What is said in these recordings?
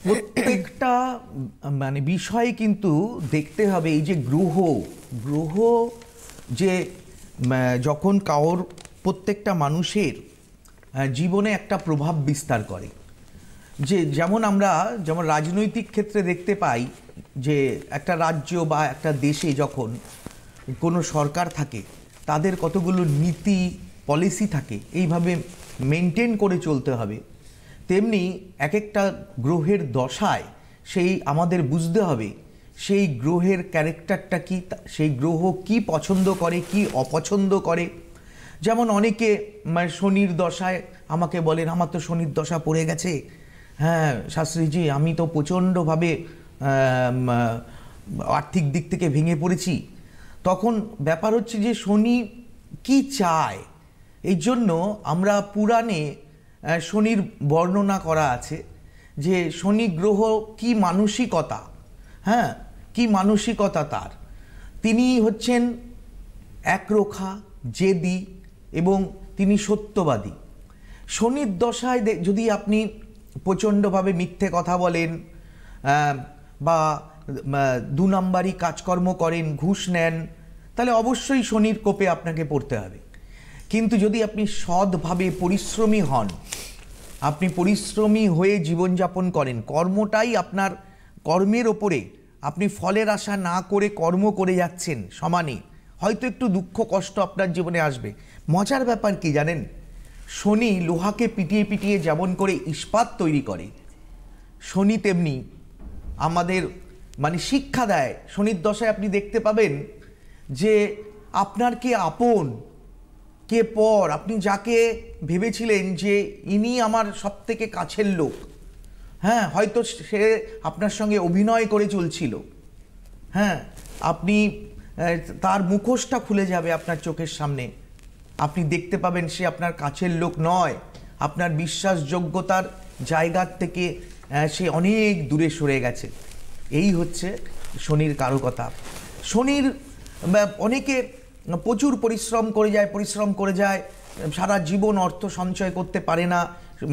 প্রত্যেকটা মানে বিষয় কিন্তু দেখতে হবে। এই যে গ্রহ গ্রহ যে যখন কারোর প্রত্যেকটা মানুষের জীবনে একটা প্রভাব বিস্তার করে, যে যেমন আমরা যেমন রাজনৈতিক ক্ষেত্রে দেখতে পাই যে একটা রাজ্য বা একটা দেশে যখন কোনো সরকার থাকে তাদের কতগুলো নীতি পলিসি থাকে, এইভাবে মেনটেন করে চলতে হবে। তেমনি এক একটা গ্রহের দশায় সেই আমাদের বুঝতে হবে সেই গ্রহের ক্যারেক্টারটা কি, সেই গ্রহ কি পছন্দ করে কি অপছন্দ করে। যেমন অনেকে শনির দশায় আমাকে বলেন, আমার তো শনির দশা পড়ে গেছে, হ্যাঁ শাস্ত্রীজি আমি তো প্রচণ্ডভাবে আর্থিক দিক থেকে ভেঙে পড়েছি। তখন ব্যাপার হচ্ছে যে শনি কি চায়। এই জন্য আমরা পুরাণে শনির বর্ণনা করা আছে যে শনি গ্রহ কি মানসিকতা, হ্যাঁ কি মানসিকতা তার। তিনি হচ্ছেন একরোখা, জেদি এবং তিনি সত্যবাদী। শনির দশায় যদি আপনি প্রচণ্ডভাবে মিথ্যে কথা বলেন বা দু নম্বরই কাজকর্ম করেন, ঘুষ নেন, তাহলে অবশ্যই শনির কোপে আপনাকে পড়তে হবে। কিন্তু যদি আপনি সৎভাবে পরিশ্রমী হন, আপনি পরিশ্রমী হয়ে জীবনযাপন করেন, কর্মটাই আপনার, কর্মের ওপরে আপনি ফলের আশা না করে কর্ম করে যাচ্ছেন সমানে, হয়তো একটু দুঃখ কষ্ট আপনার জীবনে আসবে। মজার ব্যাপার কি জানেন, শনি লোহাকে পিটিয়ে পিটিয়ে যেমন করে ইস্পাত তৈরি করে, শনি তেমনি আমাদের মানে শিক্ষা দেয়। শনির দশায় আপনি দেখতে পাবেন যে আপনার কে আপন কে পর, আপনি যাকে ভেবেছিলেন যে ইনি আমার সব থেকে কাছের লোক, হ্যাঁ হয়তো সে আপনার সঙ্গে অভিনয় করে চলছিল, হ্যাঁ আপনি তার মুখোশটা খুলে যাবে আপনার চোখের সামনে, আপনি দেখতে পাবেন সে আপনার কাছের লোক নয়, আপনার বিশ্বাসযোগ্যতার জায়গার থেকে সে অনেক দূরে সরে গেছে। এই হচ্ছে শনির কারকতা। শনির অনেকে প্রচুর পরিশ্রম করে যায় সারা জীবন অর্থ সঞ্চয় করতে পারে না,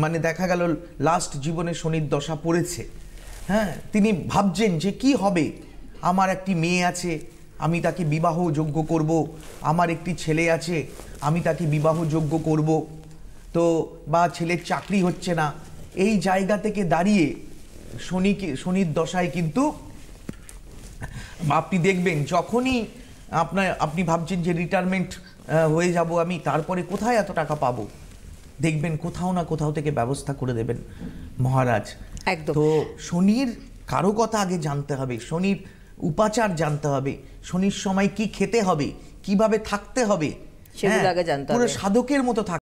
মানে দেখা গেল লাস্ট জীবনে শনির দশা পড়েছে, হ্যাঁ তিনি ভাবছেন যে কি হবে, আমার একটি মেয়ে আছে আমি তাকে বিবাহযোগ্য করব, আমার একটি ছেলে আছে আমি তাকে বিবাহযোগ্য করব, তো বা ছেলের চাকরি হচ্ছে না। এই জায়গা থেকে দাঁড়িয়ে শনির দশায় কিন্তু আপনি দেখবেন যখনই আপনি ভাবছেন যে রিটায়ারমেন্ট হয়ে যাব আমি, তারপরে কোথায় এত টাকা পাবো, দেখবেন কোথাও না কোথাও থেকে ব্যবস্থা করে দেবেন মহারাজ। একদম। তো শনির কারকতা আগে জানতে হবে, শনির উপাচার জানতে হবে, শনির সময় কি খেতে হবে, কিভাবে থাকতে হবে, সেগুলো আগে জানতে হবে, পুরো সাধকের মতো থাকতে